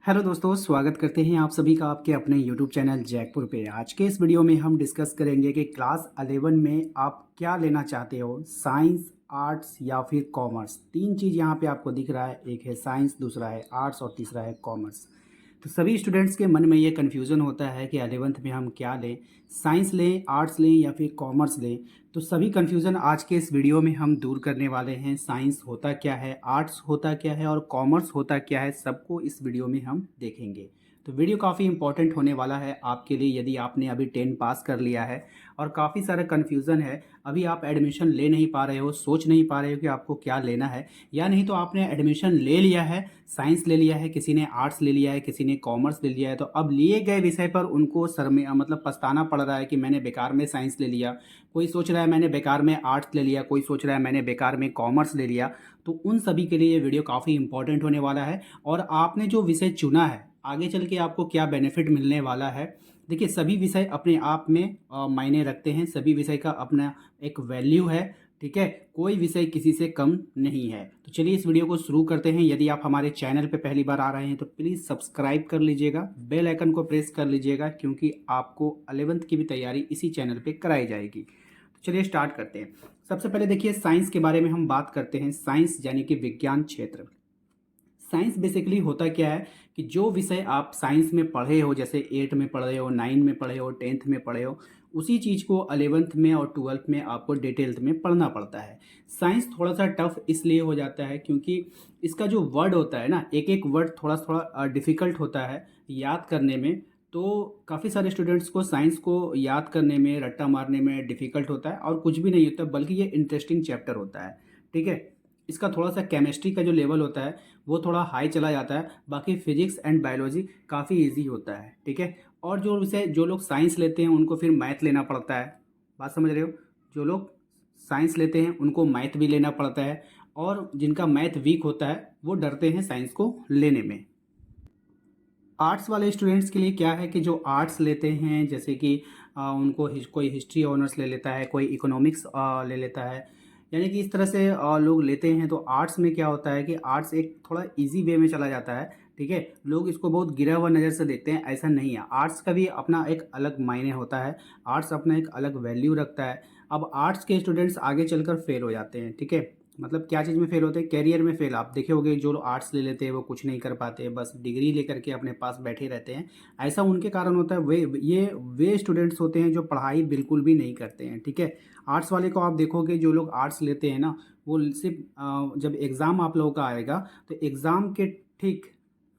Hello दोस्तों, स्वागत करते हैं आप सभी का आपके अपने यूट्यूब चैनल जयपुर पे। आज के इस वीडियो में हम डिस्कस करेंगे कि क्लास 11 में आप क्या लेना चाहते हो, साइंस, आर्ट्स या फिर कॉमर्स। तीन चीज़ यहाँ पे आपको दिख रहा है, एक है साइंस, दूसरा है आर्ट्स और तीसरा है कॉमर्स। तो सभी स्टूडेंट्स के मन में ये कन्फ्यूज़न होता है कि 11th में हम क्या लें, साइंस लें, आर्ट्स लें या फिर कॉमर्स लें। तो सभी कन्फ्यूज़न आज के इस वीडियो में हम दूर करने वाले हैं। साइंस होता क्या है, आर्ट्स होता क्या है और कॉमर्स होता क्या है, सबको इस वीडियो में हम देखेंगे। तो वीडियो काफ़ी इंपॉर्टेंट होने वाला है आपके लिए यदि आपने अभी 10 पास कर लिया है और काफ़ी सारा कन्फ्यूज़न है, अभी आप एडमिशन ले नहीं पा रहे हो, सोच नहीं पा रहे हो कि आपको क्या लेना है, या नहीं तो आपने एडमिशन ले लिया है, साइंस ले लिया है, किसी ने आर्ट्स ले लिया है, किसी ने कॉमर्स ले लिया है, तो अब लिए गए विषय पर उनको सर में मतलब पछताना पड़ रहा है कि मैंने बेकार में साइंस ले लिया। कोई सोच रहा है मैंने बेकार में आर्ट्स ले लिया, कोई सोच रहा है मैंने बेकार में कॉमर्स ले लिया। तो उन सभी के लिए ये वीडियो काफ़ी इंपॉर्टेंट होने वाला है। और आपने जो विषय चुना है, आगे चल के आपको क्या बेनिफिट मिलने वाला है। देखिए, सभी विषय अपने आप में मायने रखते हैं, सभी विषय का अपना एक वैल्यू है। ठीक है, कोई विषय किसी से कम नहीं है। तो चलिए इस वीडियो को शुरू करते हैं। यदि आप हमारे चैनल पे पहली बार आ रहे हैं तो प्लीज़ सब्सक्राइब कर लीजिएगा, बेल आइकन को प्रेस कर लीजिएगा, क्योंकि आपको 11th की भी तैयारी इसी चैनल पे कराई जाएगी। तो चलिए स्टार्ट करते हैं। सबसे पहले देखिए, साइंस के बारे में हम बात करते हैं। साइंस यानी कि विज्ञान क्षेत्र। साइंस बेसिकली होता क्या है कि जो विषय आप साइंस में पढ़े हो, जैसे 8 में पढ़े हो, 9 में पढ़े हो, 10th में पढ़े हो, उसी चीज़ को 11th में और 12th में आपको डिटेल्थ में पढ़ना पड़ता है। साइंस थोड़ा सा टफ इसलिए हो जाता है क्योंकि इसका जो वर्ड होता है ना, एक एक वर्ड थोड़ा थोड़ा डिफ़िकल्ट होता है याद करने में। तो काफ़ी सारे स्टूडेंट्स को साइंस को याद करने में, रट्टा मारने में डिफ़िकल्ट होता है, और कुछ भी नहीं होता, बल्कि ये इंटरेस्टिंग चैप्टर होता है। ठीक है, इसका थोड़ा सा केमिस्ट्री का जो लेवल होता है वो थोड़ा हाई चला जाता है, बाकी फिजिक्स एंड बायोलॉजी काफ़ी इजी होता है। ठीक है, और जो विषय जो लोग साइंस लेते हैं उनको फिर मैथ लेना पड़ता है। बात समझ रहे हो? जो लोग साइंस लेते हैं उनको मैथ भी लेना पड़ता है, और जिनका मैथ वीक होता है वो डरते हैं साइंस को लेने में। आर्ट्स वाले स्टूडेंट्स के लिए क्या है कि जो आर्ट्स लेते हैं, जैसे कि उनको कोई हिस्ट्री ऑनर्स ले लेता है, कोई इकोनॉमिक्स ले लेता है, यानी कि इस तरह से लोग लेते हैं। तो आर्ट्स में क्या होता है कि आर्ट्स एक थोड़ा इजी वे में चला जाता है। ठीक है, लोग इसको बहुत गिरा हुआ नज़र से देखते हैं, ऐसा नहीं है। आर्ट्स का भी अपना एक अलग मायने होता है, आर्ट्स अपना एक अलग वैल्यू रखता है। अब आर्ट्स के स्टूडेंट्स आगे चलकर फेल हो जाते हैं। ठीक है, मतलब क्या चीज़ में फेल होते हैं, करियर में फेल। आप देखे होंगे जो लोग आर्ट्स ले लेते हैं वो कुछ नहीं कर पाते, बस डिग्री लेकर के अपने पास बैठे रहते हैं। ऐसा उनके कारण होता है, वे स्टूडेंट्स होते हैं जो पढ़ाई बिल्कुल भी नहीं करते हैं। ठीक है, आर्ट्स वाले को आप देखोगे, जो लोग आर्ट्स लेते हैं ना, वो सिर्फ जब एग्ज़ाम आप लोगों का आएगा तो एग्ज़ाम के ठीक,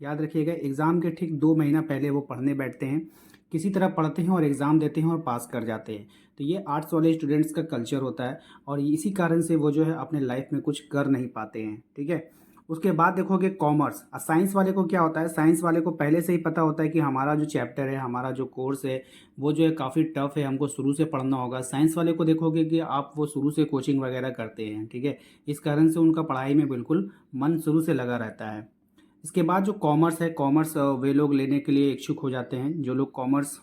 याद रखिएगा, एग्ज़ाम के ठीक 2 महीना पहले वो पढ़ने बैठते हैं, किसी तरह पढ़ते हैं और एग्ज़ाम देते हैं और पास कर जाते हैं। तो ये आर्ट्स वाले स्टूडेंट्स का कल्चर होता है, और इसी कारण से वो जो है अपने लाइफ में कुछ कर नहीं पाते हैं। ठीक है, उसके बाद देखोगे कॉमर्स। साइंस वाले को क्या होता है, साइंस वाले को पहले से ही पता होता है कि हमारा जो चैप्टर है, हमारा जो कोर्स है, वो जो है काफ़ी टफ है, हमको शुरू से पढ़ना होगा। साइंस वाले को देखोगे कि आप वो शुरू से कोचिंग वगैरह करते हैं। ठीक है, इस कारण से उनका पढ़ाई में बिल्कुल मन शुरू से लगा रहता है। इसके बाद जो कॉमर्स है, कॉमर्स वे लोग लेने के लिए इच्छुक हो जाते हैं, जो लोग कॉमर्स,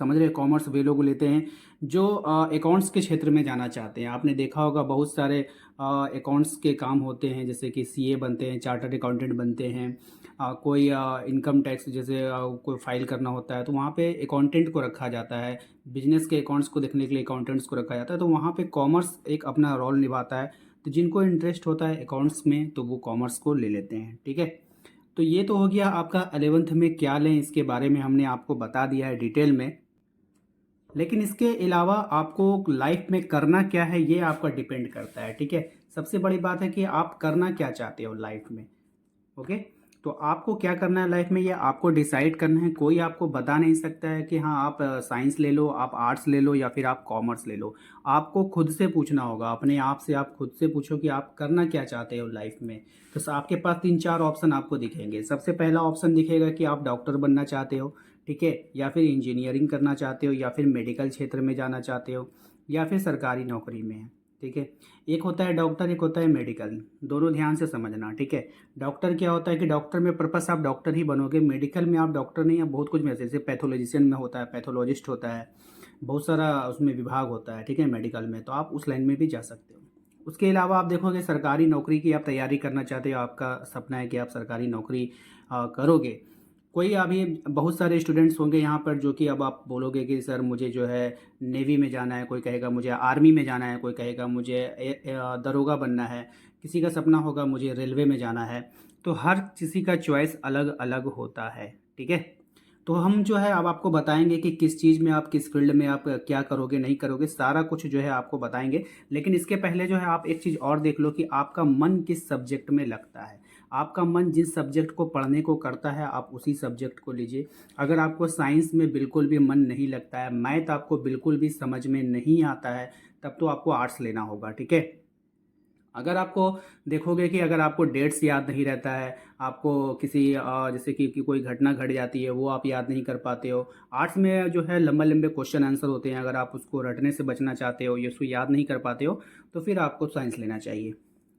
समझ रहे हैं, कॉमर्स वे लोग लेते हैं जो अकाउंट्स के क्षेत्र में जाना चाहते हैं। आपने देखा होगा बहुत सारे अकाउंट्स के काम होते हैं, जैसे कि सीए बनते हैं, चार्टर्ड अकाउंटेंट बनते हैं, कोई इनकम टैक्स जैसे कोई फाइल करना होता है तो वहाँ पे अकाउंटेंट को रखा जाता है। बिजनेस के अकाउंट्स को देखने के लिए अकाउंटेंट्स को रखा जाता है, तो वहाँ पे कॉमर्स एक अपना रोल निभाता है। तो जिनको इंटरेस्ट होता है अकाउंट्स में तो वो कॉमर्स को ले लेते हैं। ठीक है, तो ये तो हो गया आपका 11th में क्या लें, इसके बारे में हमने आपको बता दिया है डिटेल में। लेकिन इसके अलावा आपको लाइफ में करना क्या है ये आपका डिपेंड करता है। ठीक है, सबसे बड़ी बात है कि आप करना क्या चाहते हो लाइफ में। ओके, तो आपको क्या करना है लाइफ में ये आपको डिसाइड करना है। कोई आपको बता नहीं सकता है कि हाँ आप साइंस ले लो, आप आर्ट्स ले लो या फिर आप कॉमर्स ले लो। आपको खुद से पूछना होगा, अपने आप से आप खुद से पूछो कि आप करना क्या चाहते हो लाइफ में। तो आपके पास 3-4 ऑप्शन आपको दिखेंगे। सबसे पहला ऑप्शन दिखेगा कि आप डॉक्टर बनना चाहते हो। ठीक है, या फिर इंजीनियरिंग करना चाहते हो, या फिर मेडिकल क्षेत्र में जाना चाहते हो, या फिर सरकारी नौकरी में है। ठीक है, एक होता है डॉक्टर, एक होता है मेडिकल, दोनों ध्यान से समझना। ठीक है, डॉक्टर क्या होता है कि डॉक्टर में पर्पस आप डॉक्टर ही बनोगे, मेडिकल में आप डॉक्टर नहीं, आप बहुत कुछ में, जैसे पैथोलॉजिशियन में होता है, पैथोलॉजिस्ट होता है, बहुत सारा उसमें विभाग होता है। ठीक है, मेडिकल में तो आप उस लाइन में भी जा सकते हो। उसके अलावा आप देखोगे सरकारी नौकरी की आप तैयारी करना चाहते हो, आपका सपना है कि आप सरकारी नौकरी करोगे। कोई अभी बहुत सारे स्टूडेंट्स होंगे यहाँ पर जो कि अब आप बोलोगे कि सर मुझे जो है नेवी में जाना है, कोई कहेगा मुझे आर्मी में जाना है, कोई कहेगा मुझे दरोगा बनना है, किसी का सपना होगा मुझे रेलवे में जाना है। तो हर किसी का चॉइस अलग अलग होता है, ठीक है। तो हम जो है अब आपको बताएंगे कि किस चीज़ में आप, किस फील्ड में आप क्या करोगे नहीं करोगे, सारा कुछ जो है आपको बताएंगे। लेकिन इसके पहले जो है आप एक चीज़ और देख लो कि आपका मन किस सब्जेक्ट में लगता है। आपका मन जिस सब्जेक्ट को पढ़ने को करता है आप उसी सब्जेक्ट को लीजिए। अगर आपको साइंस में बिल्कुल भी मन नहीं लगता है, मैथ आपको बिल्कुल भी समझ में नहीं आता है, तब तो आपको आर्ट्स लेना होगा, ठीक है। अगर आपको देखोगे कि अगर आपको डेट्स याद नहीं रहता है, आपको किसी जैसे कि कोई घटना घट जाती है वो आप याद नहीं कर पाते हो। आर्ट्स में जो है लंबे लंबे क्वेश्चन आंसर होते हैं, अगर आप उसको रटने से बचना चाहते हो या उसको याद नहीं कर पाते हो तो फिर आपको साइंस लेना चाहिए,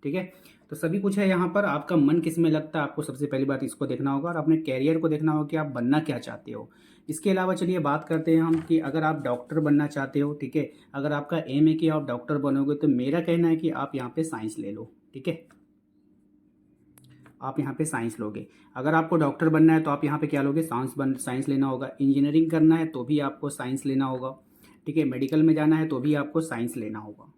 ठीक है। तो सभी कुछ है यहाँ पर, आपका मन किस में लगता है आपको सबसे पहली बात इसको देखना होगा, और अपने कैरियर को देखना होगा कि आप बनना क्या चाहते हो। इसके अलावा चलिए बात करते हैं हम कि अगर आप डॉक्टर बनना चाहते हो, ठीक है, अगर आपका एम है कि आप डॉक्टर बनोगे तो मेरा कहना है कि आप यहाँ पे साइंस ले लो, ठीक है। आप यहाँ पे साइंस लोगे। अगर आपको डॉक्टर बनना है तो आप यहाँ पे क्या लोगे, साइंस लेना होगा। इंजीनियरिंग करना है तो भी आपको साइंस लेना होगा, ठीक है। मेडिकल में जाना है तो भी आपको साइंस लेना होगा,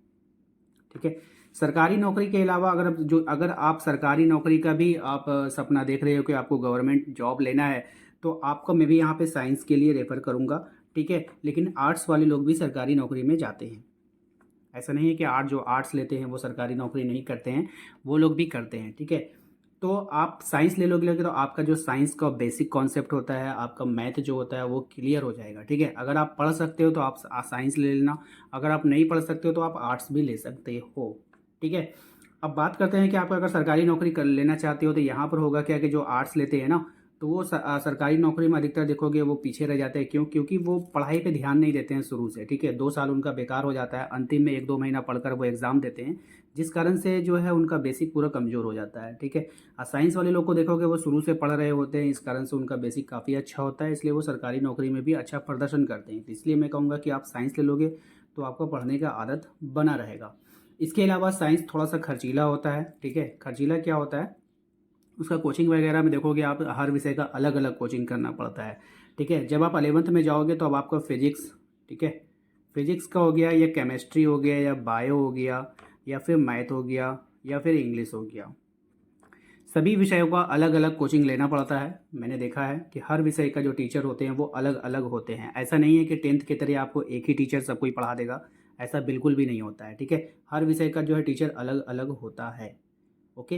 ठीक है। सरकारी नौकरी के अलावा अगर आप सरकारी नौकरी का भी आप सपना देख रहे हो कि आपको गवर्नमेंट जॉब लेना है, तो आपको मैं भी यहाँ पे साइंस के लिए रेफ़र करूँगा, ठीक है। लेकिन आर्ट्स वाले लोग भी सरकारी नौकरी में जाते हैं। ऐसा नहीं है कि जो आर्ट्स लेते हैं वो सरकारी नौकरी नहीं करते हैं, वो लोग भी करते हैं, ठीक है। तो आप साइंस ले लोगे तो आपका जो साइंस का बेसिक कॉन्सेप्ट होता है, आपका मैथ जो होता है वो क्लियर हो जाएगा, ठीक है। अगर आप पढ़ सकते हो तो आप साइंस ले लेना, अगर आप नहीं पढ़ सकते हो तो आप आर्ट्स भी ले सकते हो, ठीक है। अब बात करते हैं कि आप अगर सरकारी नौकरी कर लेना चाहते हो तो यहाँ पर होगा क्या कि जो आर्ट्स लेते हैं ना, तो वो सरकारी नौकरी में अधिकतर देखोगे वो पीछे रह जाते हैं। क्यों? क्योंकि वो पढ़ाई पे ध्यान नहीं देते हैं शुरू से, ठीक है। 2 साल उनका बेकार हो जाता है, अंतिम में 1-2 महीना पढ़कर वो एग्ज़ाम देते हैं, जिस कारण से जो है उनका बेसिक पूरा कमज़ोर हो जाता है, ठीक है। साइंस वाले लोग को देखोगे वो शुरू से पढ़ रहे होते हैं, इस कारण से उनका बेसिक काफ़ी अच्छा होता है, इसलिए वो सरकारी नौकरी में भी अच्छा प्रदर्शन करते हैं। तो इसलिए मैं कहूँगा कि आप साइंस ले लोगे तो आपको पढ़ने का आदत बना रहेगा। इसके अलावा साइंस थोड़ा-सा खर्चीला होता है, ठीक है। खर्चीला क्या होता है? उसका कोचिंग वगैरह में देखोगे आप, हर विषय का अलग-अलग कोचिंग करना पड़ता है, ठीक है। जब आप 11th में जाओगे तो अब आपका फिज़िक्स, ठीक है, फिज़िक्स का हो गया या केमिस्ट्री हो गया या बायो हो गया या फिर मैथ हो गया या फिर इंग्लिश हो गया। सभी विषयों का अलग-अलग कोचिंग लेना पड़ता है। मैंने देखा है कि हर विषय का जो टीचर होते हैं वो अलग-अलग होते हैं। ऐसा नहीं है कि 10th की तरह आपको एक ही टीचर सब कोई पढ़ा देगा, ऐसा बिल्कुल भी नहीं होता है, ठीक है। हर विषय का जो है टीचर अलग-अलग होता है, ओके।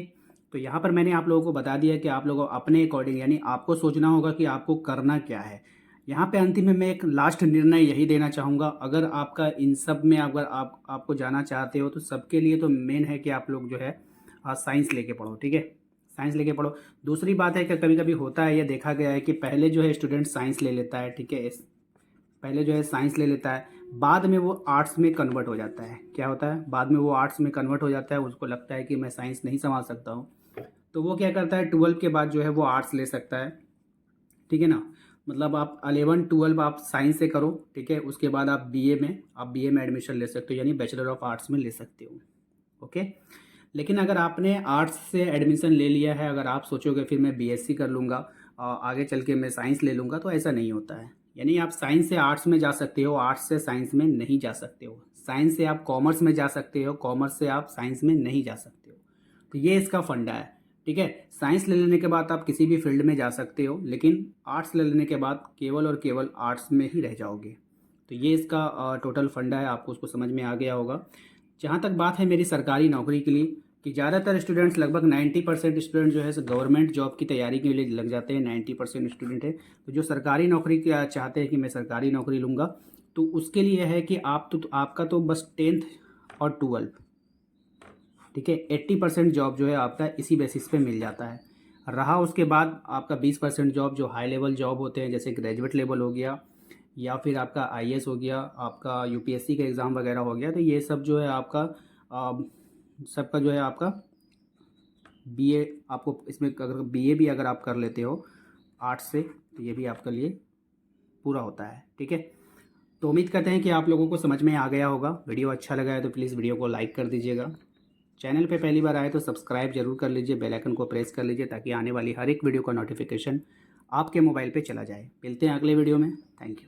तो यहाँ पर मैंने आप लोगों को बता दिया कि आप लोगों अपने अकॉर्डिंग, यानी आपको सोचना होगा कि आपको करना क्या है। यहाँ पे अंतिम में मैं एक लास्ट निर्णय यही देना चाहूँगा, अगर आपका इन सब में अगर आपको जाना चाहते हो तो सबके लिए तो मेन है कि आप लोग जो है साइंस लेके पढ़ो, ठीक है। साइंस लेके पढ़ो। दूसरी बात है कि कभी कभी होता है, ये देखा गया है कि पहले जो है स्टूडेंट साइंस ले लेता है, ठीक है, पहले जो है साइंस ले लेता है, बाद में वो आर्ट्स में कन्वर्ट हो जाता है। क्या होता है? बाद में वो आर्ट्स में कन्वर्ट हो जाता है, उसको लगता है कि मैं साइंस नहीं संभाल सकता हूँ, तो वो क्या करता है 12 के बाद जो है वो आर्ट्स ले सकता है, ठीक है ना। मतलब आप 11-12 आप साइंस से करो, ठीक है, उसके बाद आप बीए में एडमिशन ले सकते हो, यानी बैचलर ऑफ आर्ट्स में ले सकते हो, ओके। लेकिन अगर आपने आर्ट्स से एडमिशन ले लिया है, अगर आप सोचोगे फिर मैं बीएससी कर लूँगा आगे चल के मैं साइंस ले लूँगा, तो ऐसा नहीं होता है। यानी आप साइंस से आर्ट्स में जा सकते हो, आर्ट्स से साइंस में नहीं जा सकते हो। साइंस से आप कॉमर्स में जा सकते हो, कॉमर्स से आप साइंस में नहीं जा सकते हो। तो ये इसका फंडा है, ठीक है। साइंस ले लेने के बाद आप किसी भी फील्ड में जा सकते हो, लेकिन आर्ट्स ले लेने के बाद केवल और केवल आर्ट्स में ही रह जाओगे। तो ये इसका टोटल फंडा है, आपको उसको समझ में आ गया होगा। जहाँ तक बात है मेरी सरकारी नौकरी के लिए, कि ज़्यादातर स्टूडेंट्स, लगभग 90% स्टूडेंट जो है गवर्नमेंट जॉब की तैयारी के लिए लग जाते हैं। 90% स्टूडेंट है तो जो सरकारी नौकरी चाहते हैं कि मैं सरकारी नौकरी लूँगा, तो उसके लिए है कि आपका तो बस 10th और 12, ठीक है। 80% जॉब जो है आपका इसी बेसिस पे मिल जाता है। रहा उसके बाद आपका 20% जॉब जो हाई लेवल जॉब होते हैं, जैसे ग्रेजुएट लेवल हो गया या फिर आपका आईएएस हो गया, आपका यूपीएससी का एग्ज़ाम वगैरह हो गया, तो ये सब जो है आपका सबका जो है आपका बीए, आपको इसमें अगर बीए भी अगर आप कर लेते हो आर्ट्स से, तो ये भी आपके लिए पूरा होता है, ठीक है। तो उम्मीद करते हैं कि आप लोगों को समझ में आ गया होगा। वीडियो अच्छा लगा है तो प्लीज़ वीडियो को लाइक कर दीजिएगा, चैनल पे पहली बार आए तो सब्सक्राइब जरूर कर लीजिए, बेल आइकन को प्रेस कर लीजिए ताकि आने वाली हर एक वीडियो का नोटिफिकेशन आपके मोबाइल पे चला जाए। मिलते हैं अगले वीडियो में। Thank you.